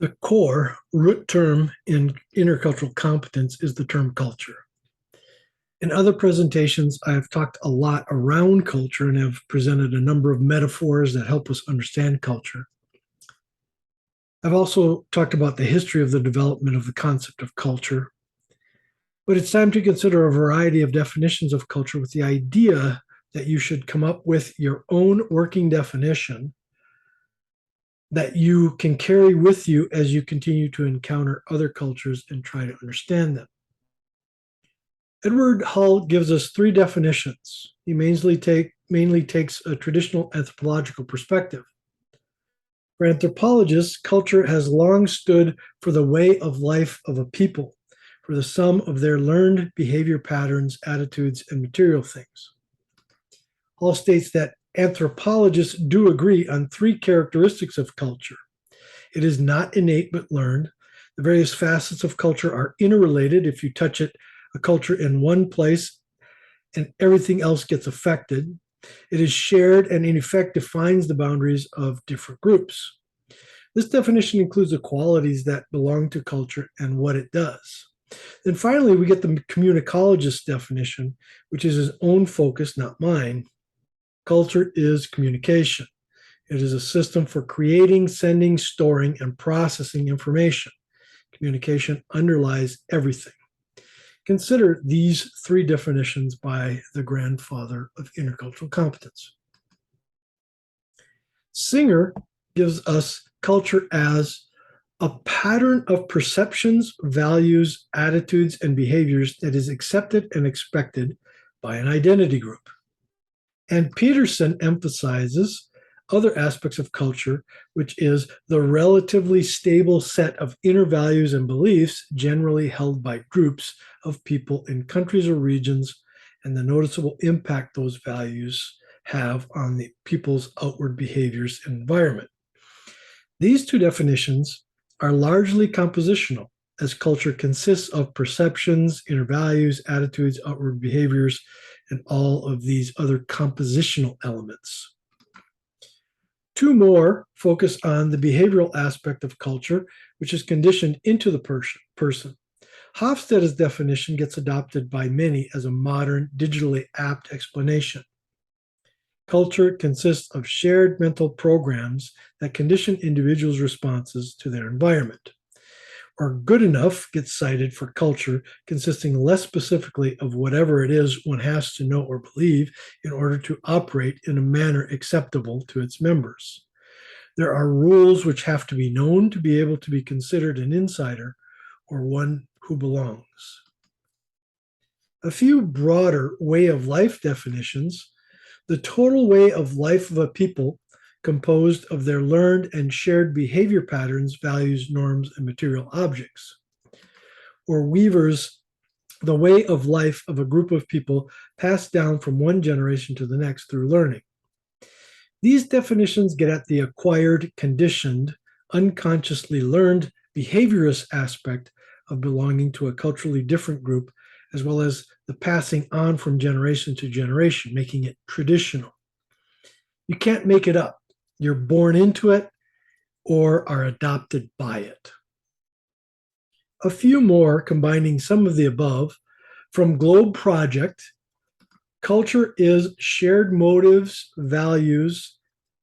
The core root term in intercultural competence is the term culture. In other presentations, I have talked a lot around culture and have presented a number of metaphors that help us understand culture. I've also talked about the history of the development of the concept of culture, but it's time to consider a variety of definitions of culture with the idea that you should come up with your own working definition that you can carry with you as you continue to encounter other cultures and try to understand them. Edward Hull gives us three definitions. He mainly takes a traditional anthropological perspective. For anthropologists, culture has long stood for the way of life of a people, for the sum of their learned behavior patterns, attitudes, and material things. Hull states that anthropologists do agree on three characteristics of culture. It is not innate but learned. The various facets of culture are interrelated. If you touch a culture in one place and everything else gets affected. It is shared and in effect defines the boundaries of different groups. This definition includes the qualities that belong to culture and what it does. Then finally, we get the communicologist definition, which is his own focus, not mine. Culture is communication. It is a system for creating, sending, storing, and processing information. Communication underlies everything. Consider these three definitions by the grandfather of intercultural competence. Singer gives us culture as a pattern of perceptions, values, attitudes, and behaviors that is accepted and expected by an identity group. And Peterson emphasizes other aspects of culture, which is the relatively stable set of inner values and beliefs generally held by groups of people in countries or regions, and the noticeable impact those values have on the people's outward behaviors and environment. These two definitions are largely compositional, as culture consists of perceptions, inner values, attitudes, outward behaviors, and all of these other compositional elements. Two more focus on the behavioral aspect of culture, which is conditioned into the person. Hofstede's definition gets adopted by many as a modern, digitally apt explanation. Culture consists of shared mental programs that condition individuals' responses to their environment. Or good enough gets cited for culture consisting less specifically of whatever it is one has to know or believe in order to operate in a manner acceptable to its members. There are rules which have to be known to be able to be considered an insider or one who belongs. A few broader way of life definitions. The total way of life of a people composed of their learned and shared behavior patterns, values, norms, and material objects. Or Weaver's the way of life of a group of people passed down from one generation to the next through learning. These definitions get at the acquired, conditioned, unconsciously learned behaviorist aspect of belonging to a culturally different group, as well as the passing on from generation to generation, making it traditional. You can't make it up. You're born into it or are adopted by it. A few more combining some of the above. From Globe Project, culture is shared motives, values,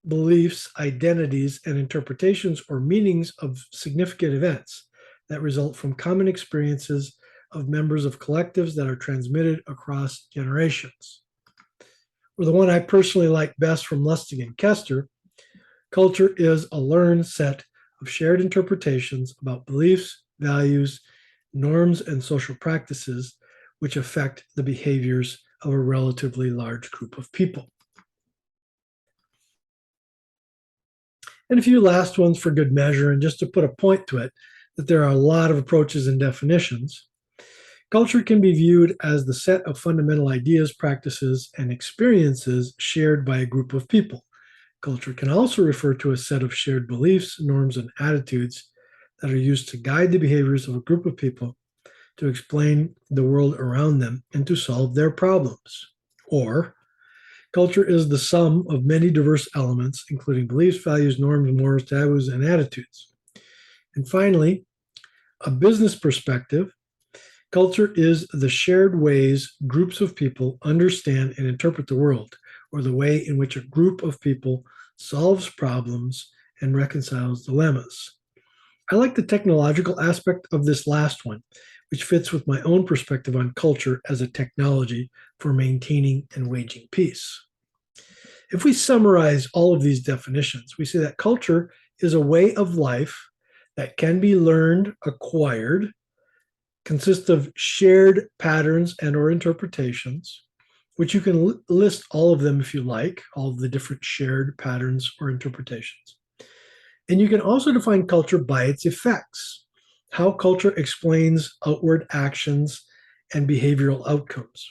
beliefs, identities, and interpretations or meanings of significant events that result from common experiences of members of collectives that are transmitted across generations. Or the one I personally like best from Lustig and Kester, culture is a learned set of shared interpretations about beliefs, values, norms, and social practices which affect the behaviors of a relatively large group of people. And a few last ones for good measure, and just to put a point to it, that there are a lot of approaches and definitions. Culture can be viewed as the set of fundamental ideas, practices, and experiences shared by a group of people. Culture can also refer to a set of shared beliefs, norms, and attitudes that are used to guide the behaviors of a group of people, to explain the world around them, and to solve their problems. Or, culture is the sum of many diverse elements, including beliefs, values, norms, morals, taboos, and attitudes. And finally, a business perspective. Culture is the shared ways groups of people understand and interpret the world, or the way in which a group of people solves problems and reconciles dilemmas. I like the technological aspect of this last one, which fits with my own perspective on culture as a technology for maintaining and waging peace. If we summarize all of these definitions, we see that culture is a way of life that can be learned, acquired, consists of shared patterns and or interpretations, which you can list all of them if you like, all of the different shared patterns or interpretations. And you can also define culture by its effects, how culture explains outward actions and behavioral outcomes.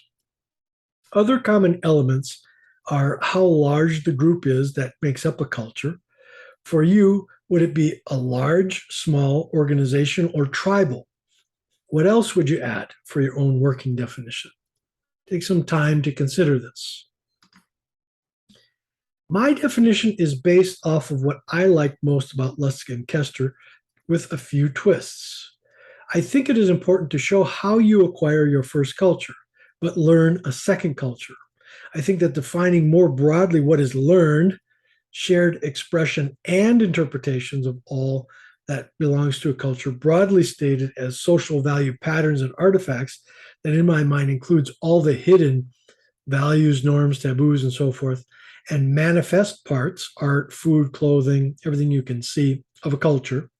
Other common elements are how large the group is that makes up a culture. For you, would it be a large, small organization or tribal? What else would you add for your own working definition? Take some time to consider this. My definition is based off of what I like most about Lustig and Kester, with a few twists. I think it is important to show how you acquire your first culture, but learn a second culture. I think that defining more broadly what is learned, shared expression, and interpretations of all that belongs to a culture, broadly stated as social value patterns and artifacts, that in my mind includes all the hidden values, norms, taboos, and so forth, and manifest parts, art, food, clothing, everything you can see of a culture.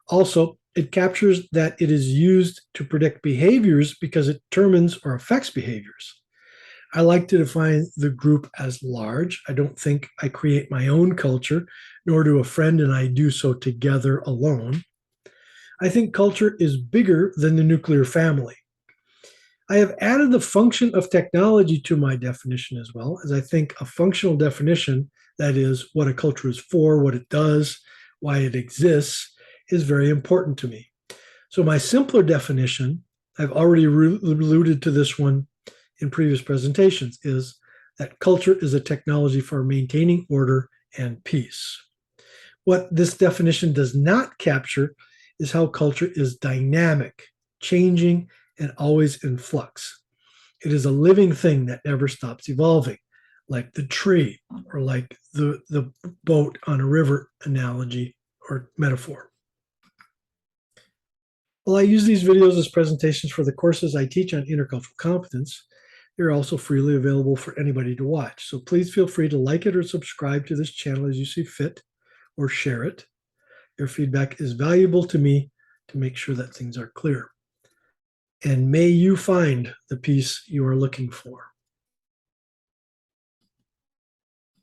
Also, it captures that it is used to predict behaviors because it determines or affects behaviors. I like to define the group as large. I don't think I create my own culture, nor do a friend and I do so together alone. I think culture is bigger than the nuclear family. I have added the function of technology to my definition as well, as I think a functional definition, that is, what a culture is for, what it does, why it exists, is very important to me. So, my simpler definition, I've already alluded to this one in previous presentations, is that culture is a technology for maintaining order and peace. What this definition does not capture is how culture is dynamic, changing, and always in flux. It is a living thing that never stops evolving, like the tree or like the boat on a river analogy or metaphor. While I use these videos as presentations for the courses I teach on intercultural competence, they're also freely available for anybody to watch. So please feel free to like it or subscribe to this channel as you see fit, or share it. Your feedback is valuable to me to make sure that things are clear. And may you find the peace you are looking for.